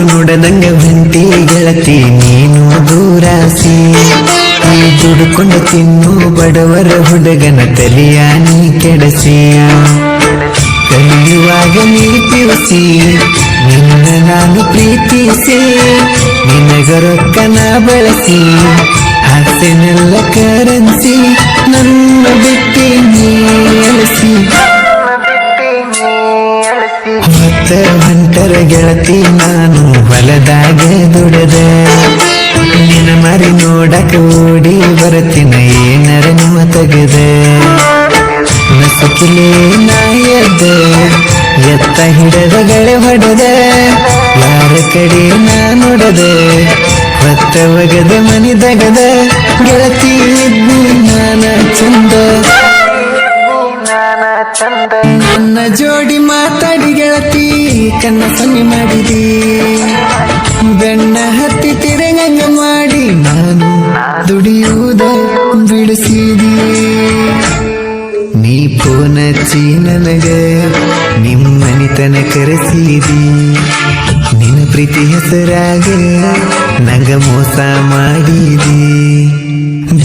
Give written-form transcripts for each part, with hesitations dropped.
ನೋಡದಂಗ ಬಂತಿ ಗೆಳತಿ ನೀನು ದೂರಾಸಿ, ನೀ ದುಡುಕೊಂಡು ತಿನ್ನು ಬಡವರ ಹುಡುಗನ ತಲೆಯ ನೀ ಕೆಡಸಿ, ಕಲಿಯುವಾಗ ನೀ ಪಿವಸಿ ನಿನ್ನ ನಾನು ಪ್ರೀತಿಸಿ, ನಿನಗ ರೊಕ್ಕನ ಬಳಸಿ ಆಸೆನೆಲ್ಲ ಕರೆನ್ಸಿ, ನನ್ನ ಬಿಟ್ಟಿ ನೀ ಅಲಸಿ ಮತ್ತ ಹೊಂಟರ ಗೆಳತಿ ನಾನು ಹೊಲದಾಗ ದುಡದ, ನಿನ್ನ ಮರಿ ನೋಡಕ ಓಡಿ ಬರತಿನ ಏನರ ನಿಮ್ಮ ತೆಗೆದ, ನಸಕಿಲೇ ನಾಯದ ಎತ್ತ ಹಿಡದ ಗಳೆ ಹೊಡೆದ, ಯಾರ ಕಡೆ ನಾ ನೋಡದ ಹೊತ್ತ ಒಗದ ಮನಿದಗದ, ಗೆಳತಿ ಇದ್ದು ನಾನ ಚಂದ ನನ್ನ ಜೋಡಿ ಮಾತಾಡಿ ಗೆಳತಿ ಕನ್ನ ಸನ್ನಿ ಮಾಡಿದಿ, ಬೆನ್ನ ಹತ್ತಿ ತಿರಂಗ ಮಾಡಿ ನಾನು ದುಡಿಯುವುದ ಬಿಡಿಸಿದಿ, ನೀ ಫೋನ್ ಹಚ್ಚಿ ನನಗ ನಿಮ್ಮನಿತನ ಕರೆಸಿದಿ, ನಿನ್ನ ಪ್ರೀತಿ ಹೆಸರಾಗ ನಂಗ ಮೋಸ ಮಾಡಿದಿ,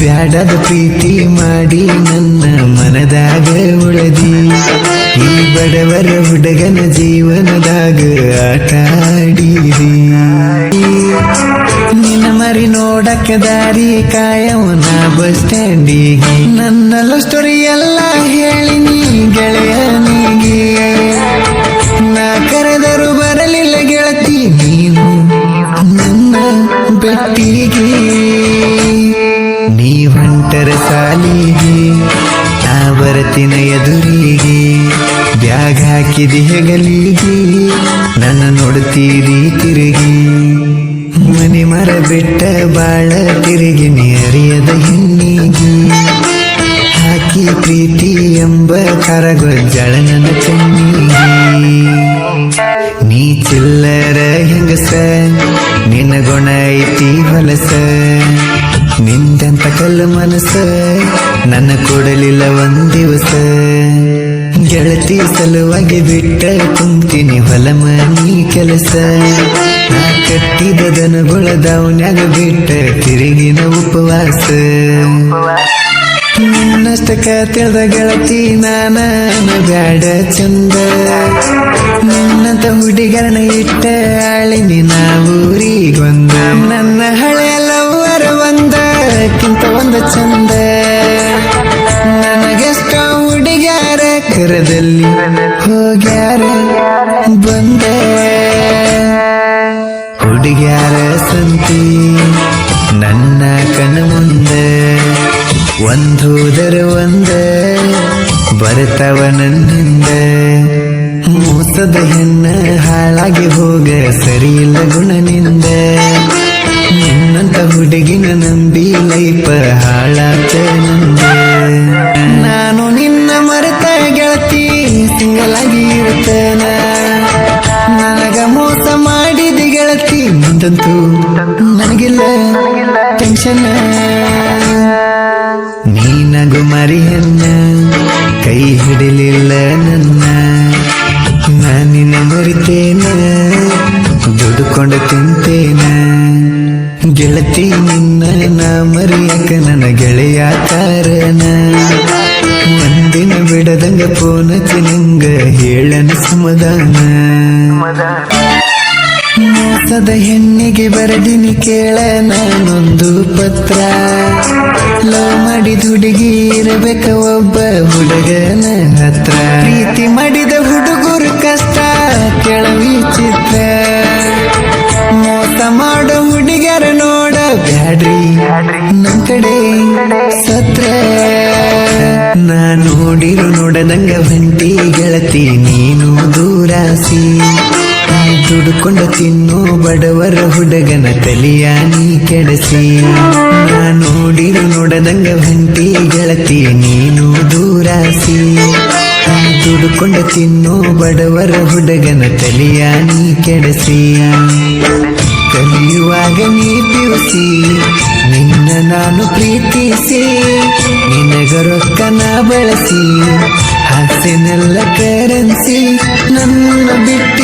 ಬ್ಯಾಡದ ಪ್ರೀತಿ ಮಾಡಿ ನನ್ನ ಮನದಾಗ ಉಳದಿ, ಈ ಬಡವರ ಹುಡುಗನ ಜೀವನದಾಗ ಆಟ ಆಡಿದಿ, ನಿನ್ನ ಮರಿ ನೋಡಕ ದಾರಿ ಕಾಯವನ ಬಸ್ ಸ್ಟ್ಯಾಂಡಿಗೆ, ನನ್ನ ಲವ್ ಸ್ಟೋರಿ ಎಲ್ಲ ಹೇಳಿನಿ ಗೆಳೆಯನಿಗೆ, ನಾ ಕರೆದರು ಬರಲಿಲ್ಲ ಗೆಳತಿ ನೀನು ನನ್ನ ಬೆಟ್ಟಿಗೆ, ನೀ ಹೊಂಟರ ಸಾಲಿಗೆ ನಾ ಬರತಿನ ಎದುರಿಗೆ, ಬ್ಯಾಗ್ ಹಾಕಿದಿ ಹೆಗಲಿಗೆ ನನ್ನ ನೋಡ್ತೀರಿ ತಿರುಗಿ, ಮನೆ ಮರ ಬಿಟ್ಟ ಬಾಳ ತಿರುಗಿ ನೀ ಅರಿಯದ ಹೆಣ್ಣಿಗೆ, ಹಾಕಿ ಪ್ರೀತಿ ಎಂಬ ಕರಗೊಜ್ಜಳ ನನ್ನ ಕಣ್ಣಿಗೆ, ನೀ ಚಿಲ್ಲರ ಹೆಂಗಸ ನಿನ್ನ ಗುಣ ಐತಿ ಹೊಲಸ, ನಿಂದಂತ ಕಲ್ಲು ಮನಸ್ಸ ನನ್ನ ಕೊಡಲಿಲ್ಲ ಒಂದಿವಸ, ಗೆಳತಿ ಸಲುವಾಗಿ ಬಿಟ್ಟ ಕುಂತೀನಿ ಹೊಲ ಮನಿ ಕೆಲಸ, ನಾ ಕಟ್ಟಿದ ದನಗಳ ದಾವನ್ಯಾಗ ಬಿಟ್ಟ ತಿರುಗಿನ ಉಪವಾಸ, ನಿನ್ನಷ್ಟಕ ತಿಳಿದ ಗೆಳತಿ ನಾನ ಬ್ಯಾಡ ಚಂದ, ನಿನ್ನಂತ ಹುಡುಗರನ ಇಟ್ಟ ಆಳಿನಿ ನಾ ಊರಿಗೊಂದ, ನನ್ನ ಹಳೆಯ ಲವ್ವರ ಒಂದಕ್ಕಿಂತ ಒಂದು ಚಂದ, ನನಗೆಷ್ಟ ಹುಡುಗ್ಯಾರ ಕರದಲ್ಲಿ ಹೋಗ್ಯಾರ ಬಂದ, ಹುಡುಗ್ಯಾರ ಸಂತಿ ನನ್ನ ಕಣ್ಣ ಮುಂದೆ, ಒಂದೋದರ ಒಂದ ಬರ್ತಾವ ನನ್ನಿಂದ, ಮೋಸದ ಹೆಣ್ಣ ಹಾಳಾಗಿ ಹೋಗ ಸರಿಯಿಲ್ಲ ಗುಣನಿಂದ, ನಿನ್ನಂತ ಹುಡುಗಿನ ನಂಬಿ ಲೈಫ ಹಾಳಾತ ನಂದ, ನಾನು ನಿನ್ನ ಮರೆತ ಗೆಳತಿ ಸಿಂಗಲ್ ಆಗಿ ಇರ್ತೇನ, ನನಗ ಮೋಸ ಮಾಡಿದ ಗೆಳತಿ ಮುಂದಂತೂ ನನಗಿಲ್ಲ ಟೆನ್ಷನ್, ನೀನಗು ಮರಿಯನ್ನ ಕೈ ಹಿಡಲಿಲ್ಲ ನನ್ನ, ನಾನಿನ ಮರಿತೇನ ದುಡುಕೊಂಡು ತಿಂತೇನ, ಗೆಳತಿ ನಿನ್ನ ನಾ ಮರಿಯಕ ನನ್ನ ಗೆಳೆಯ ಕಾರಣ, ಒಂದಿನ ಬಿಡದಂಗ ಫೋನ್ ಹಚ್ಚಿ ನಿಂಗ ಹೇಳನ ಸಮಾಧಾನ, ಮೋಸದ ಹೆಣ್ಣಿಗೆ ಬರದಿನಿ ಕೇಳ ನಾನೊಂದು ಪತ್ರ, ಲವ್ ಮಾಡಿದ ಹುಡುಗಿ ಇರಬೇಕ ಒಬ್ಬ ಹುಡುಗನ ಹತ್ರ, ಪ್ರೀತಿ ಮಾಡಿದ ಹುಡುಗರು ಕಷ್ಟ ಕೆಳವಿ ಚಿತ್ರ, ಮೋಸ ಮಾಡೋ ಹುಡುಗರ ನೋಡ ಬ್ಯಾಡ್ರಿ ನಮ್ ಕಡೆ ಸತ್ರ, ನಾ ನೋಡಿರು ನೋಡದಂಗ ಬಂಟಿ ಗೆಳತಿ ನೀನು ದೂರಾಸಿ, ದುಡುಕೊಂಡು ತಿನ್ನು ಬಡವರ ಹುಡುಗನ ತಲೆಯ ನೀ ಕೆಡಸಿ, ನಾ ನೋಡಿರು ನೋಡದಂಗ ಬಂಟಿ ಗೆಳತಿ ನೀನು ದೂರಾಸಿ, ದುಡುಕೊಂಡು ತಿನ್ನು ಬಡವರ ಹುಡುಗನ ತಲೆಯ ನೀ ಕೆಡಸಿ, ಕಲಿಯುವಾಗ ನೀ ಪಿವಸಿ ನಿನ್ನ ನಾನು ಪ್ರೀತಿಸಿ, ನಿನಗ ರೊಕ್ಕನ ಬಳಸಿ ನನ್ನ ಬಿಟ್ಟಿ